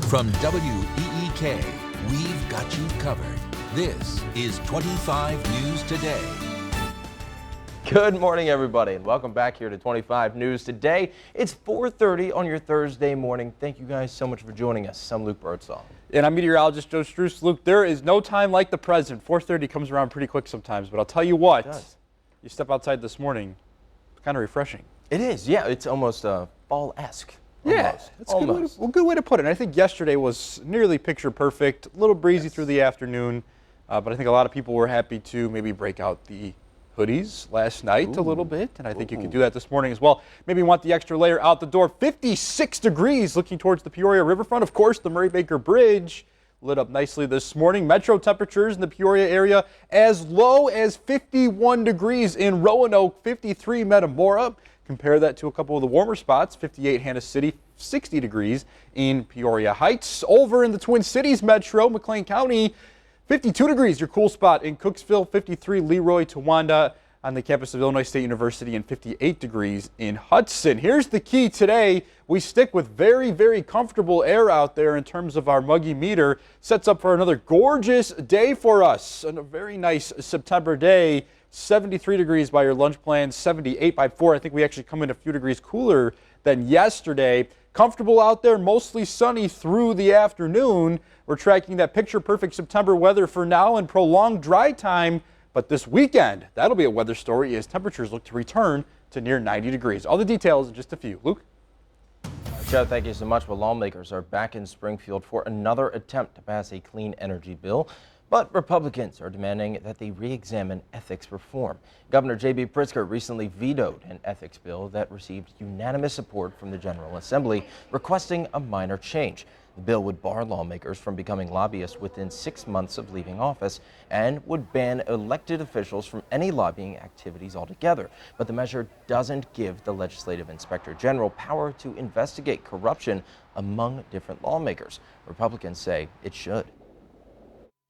From WEEK, we've got you covered. This is 25 News Today. Good morning, everybody, and welcome back here to 25 News Today. It's 4:30 on your Thursday morning. Thank you guys so much for joining us. I'm Luke Birdsall. And I'm meteorologist Joe Struess. Luke, there is no time like the present. 4:30 comes around pretty quick sometimes, but I'll tell you what, you step outside this morning, it's kind of refreshing. It is, yeah. It's almost fall-esque. Yeah, it's a good way to put it. And I think yesterday was nearly picture perfect, a little breezy through the afternoon, but I think a lot of people were happy to maybe break out the hoodies last night a little bit, and I think you can do that this morning as well. Maybe you want the extra layer out the door. 56 degrees looking towards the Peoria riverfront. Of course, the Murray Baker Bridge lit up nicely this morning. Metro temperatures in the Peoria area as low as 51 degrees in Roanoke, 53 Metamora. Compare that to a couple of the warmer spots, 58 Hannah City, 60 degrees in Peoria Heights. Over in the Twin Cities Metro, McLean County, 52 degrees, your cool spot in Cooksville, 53 Leroy, Towanda on the campus of Illinois State University, and 58 degrees in Hudson. Here's the key today. We stick with very, very comfortable air out there in terms of our muggy meter. Sets up for another gorgeous day for us on a very nice September day. 73 degrees by your lunch plan, 78 by 4. I think we actually come in a few degrees cooler than yesterday. Comfortable out there, mostly sunny through the afternoon. We're tracking that picture-perfect September weather for now and prolonged dry time. But this weekend, that'll be a weather story as temperatures look to return to near 90 degrees. All the details in just a few. Luke? Joe, thank you so much. Well, lawmakers are back in Springfield for another attempt to pass a clean energy bill. But Republicans are demanding that they re-examine ethics reform. Governor J.B. Pritzker recently vetoed an ethics bill that received unanimous support from the General Assembly, requesting a minor change. The bill would bar lawmakers from becoming lobbyists within 6 months of leaving office and would ban elected officials from any lobbying activities altogether. But the measure doesn't give the legislative inspector general power to investigate corruption among different lawmakers. Republicans say it should.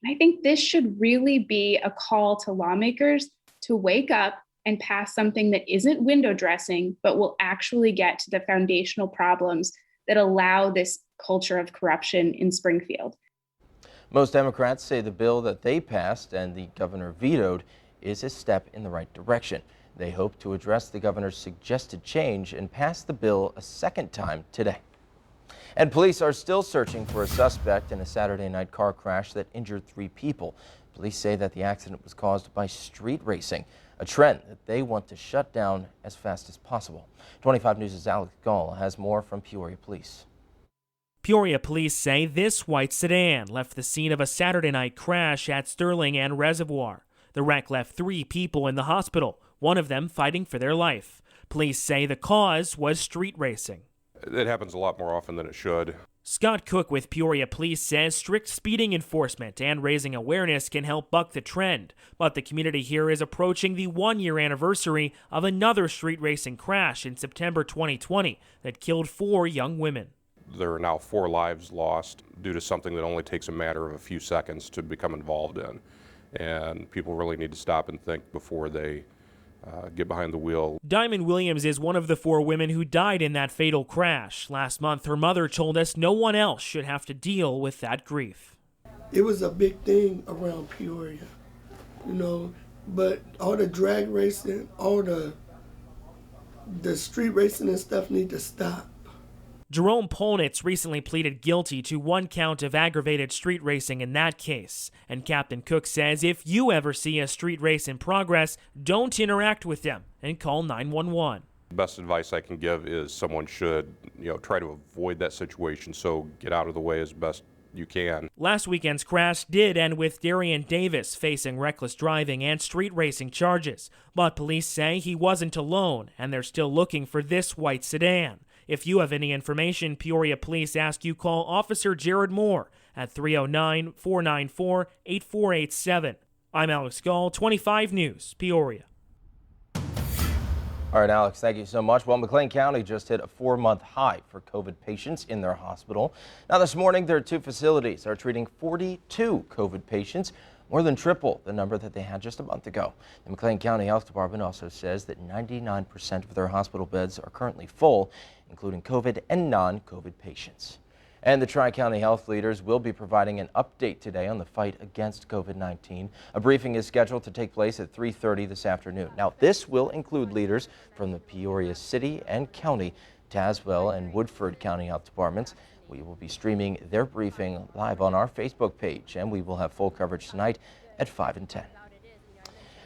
I think this should really be a call to lawmakers to wake up and pass something that isn't window dressing, but will actually get to the foundational problems that allow this culture of corruption in Springfield. Most Democrats say the bill that they passed and the governor vetoed is a step in the right direction. They hope to address the governor's suggested change and pass the bill a second time today. And police are still searching for a suspect in a Saturday night car crash that injured 3 people. Police say that the accident was caused by street racing, a trend that they want to shut down as fast as possible. 25 News' Alex Gall has more from Peoria Police. Peoria police say this white sedan left the scene of a Saturday night crash at Sterling and Reservoir. The wreck left 3 people in the hospital, one of them fighting for their life. Police say the cause was street racing. It happens a lot more often than it should. Scott Cook with Peoria Police says strict speeding enforcement and raising awareness can help buck the trend. But the community here is approaching the 1-year anniversary of another street racing crash in September 2020 that killed 4 young women. There are now 4 lives lost due to something that only takes a matter of a few seconds to become involved in. And people really need to stop and think before they get behind the wheel. Diamond Williams is one of the 4 women who died in that fatal crash. Last month, her mother told us no one else should have to deal with that grief. It was a big thing around Peoria, but all the drag racing, all the street racing and stuff need to stop. Jerome Polnitz recently pleaded guilty to 1 count of aggravated street racing in that case. And Captain Cook says if you ever see a street race in progress, don't interact with them and call 911. The best advice I can give is someone should, try to avoid that situation, so get out of the way as best you can. Last weekend's crash did end with Darian Davis facing reckless driving and street racing charges. But police say he wasn't alone, and they're still looking for this white sedan. If you have any information, Peoria Police ask you call Officer Jared Moore at 309-494-8487. I'm Alex Gall, 25 News, Peoria. All right, Alex, thank you so much. Well, McLean County just hit a 4-month high for COVID patients in their hospital. Now, this morning, their 2 facilities are treating 42 COVID patients, more than triple the number that they had just a month ago. The McLean County Health Department also says that 99% of their hospital beds are currently full, including COVID and non-COVID patients. And the Tri-County health leaders will be providing an update today on the fight against COVID-19. A briefing is scheduled to take place at 3:30 this afternoon. Now, this will include leaders from the Peoria City and County, Tazewell and Woodford County Health Departments. We will be streaming their briefing live on our Facebook page, and we will have full coverage tonight at 5 and 10.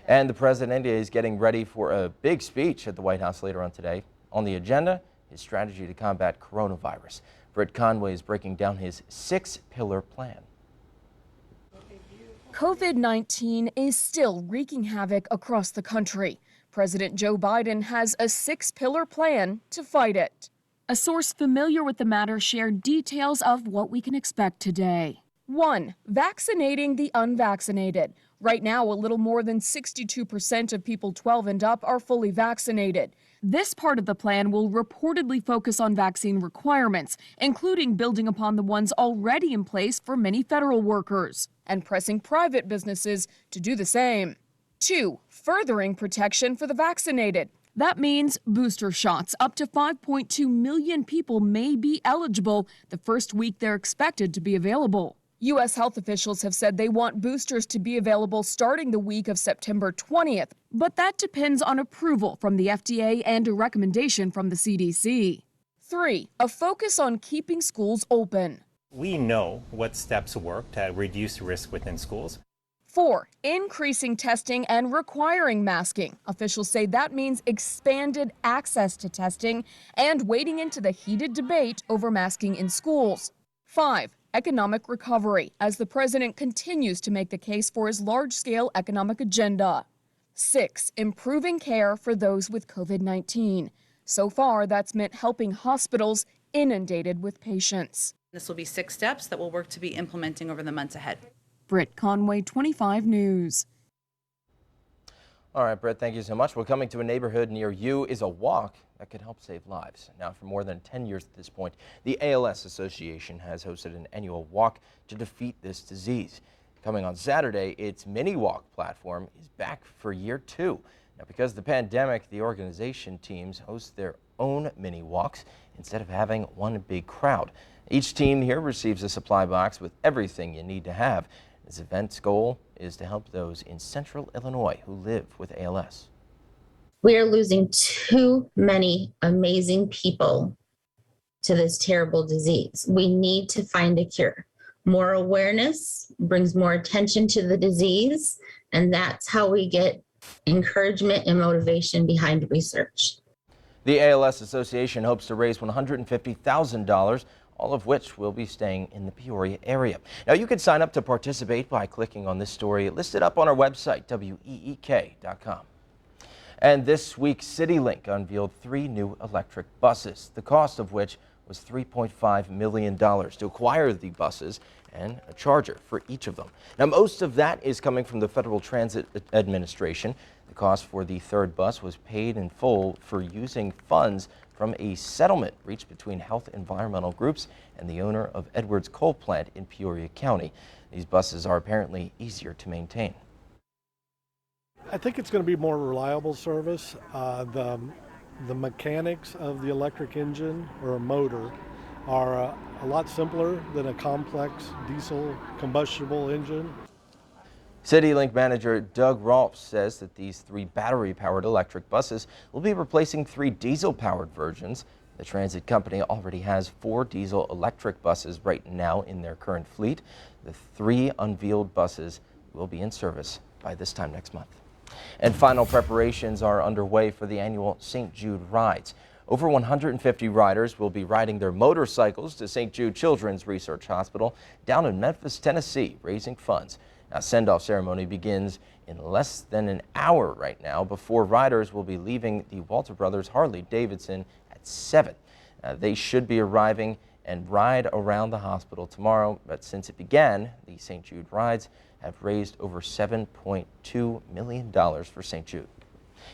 And the president is getting ready for a big speech at the White House later on today. On the agenda, his strategy to combat coronavirus. Britt Conway is breaking down his 6-pillar plan. COVID-19 is still wreaking havoc across the country. President Joe Biden has a 6-pillar plan to fight it. A source familiar with the matter shared details of what we can expect today. 1. Vaccinating the unvaccinated. Right now, a little more than 62% of people 12 and up are fully vaccinated. This part of the plan will reportedly focus on vaccine requirements, including building upon the ones already in place for many federal workers, and pressing private businesses to do the same. 2. Furthering protection for the vaccinated. That means booster shots. Up to 5.2 million people may be eligible the first week they're expected to be available. U.S. health officials have said they want boosters to be available starting the week of September 20th, but that depends on approval from the FDA and a recommendation from the CDC. 3. A focus on keeping schools open. We know what steps work to reduce risk within schools. 4. Increasing testing and requiring masking. Officials say that means expanded access to testing and wading into the heated debate over masking in schools. 5. Economic recovery, as the president continues to make the case for his large-scale economic agenda. 6. Improving care for those with COVID-19. So far, that's meant helping hospitals inundated with patients. This will be 6 steps that we'll work to be implementing over the months ahead. Britt Conway, 25 News. All right, Britt, thank you so much. Well, coming to a neighborhood near you is a walk that could help save lives. Now, for more than 10 years at this point, the ALS Association has hosted an annual walk to defeat this disease. Coming on Saturday, its mini walk platform is back for year 2. Now, because of the pandemic, the organization teams host their own mini walks instead of having one big crowd. Each team here receives a supply box with everything you need to have. This event's goal is to help those in central Illinois who live with ALS. We are losing too many amazing people to this terrible disease. We need to find a cure. More awareness brings more attention to the disease, and that's how we get encouragement and motivation behind research. The ALS Association hopes to raise $150,000, all of which will be staying in the Peoria area. Now, you can sign up to participate by clicking on this story listed up on our website, week.com. And this week, CityLink unveiled 3 new electric buses, the cost of which was $3.5 million to acquire the buses and a charger for each of them. Now, most of that is coming from the Federal Transit Administration. The cost for the 3rd bus was paid in full for using funds from a settlement reached between health environmental groups and the owner of Edwards Coal Plant in Peoria County. These buses are apparently easier to maintain. I think it's going to be more reliable service. The mechanics of the electric engine or a motor are a lot simpler than a complex diesel combustible engine. CityLink manager Doug Rolfs says that these 3 battery-powered electric buses will be replacing 3 diesel-powered versions. The transit company already has 4 diesel-electric buses right now in their current fleet. The 3 unveiled buses will be in service by this time next month. And final preparations are underway for the annual St. Jude Rides. Over 150 riders will be riding their motorcycles to St. Jude Children's Research Hospital down in Memphis, Tennessee, raising funds. Now, send-off ceremony begins in less than an hour right now before riders will be leaving the Walter Brothers Harley-Davidson at 7. They should be arriving and ride around the hospital tomorrow, but since it began, the St. Jude Rides have raised over $7.2 million for St. Jude.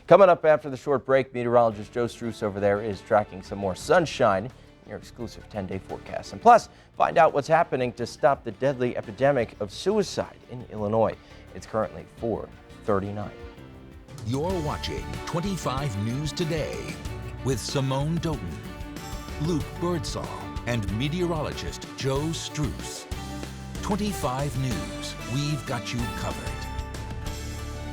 Coming up after the short break, meteorologist Joe Struess over there is tracking some more sunshine in your exclusive 10-day forecast. And plus, find out what's happening to stop the deadly epidemic of suicide in Illinois. It's currently 4:39. You're watching 25 News Today with Simone Doughton, Luke Birdsall, and meteorologist Joe Struess. 25 News, we've got you covered.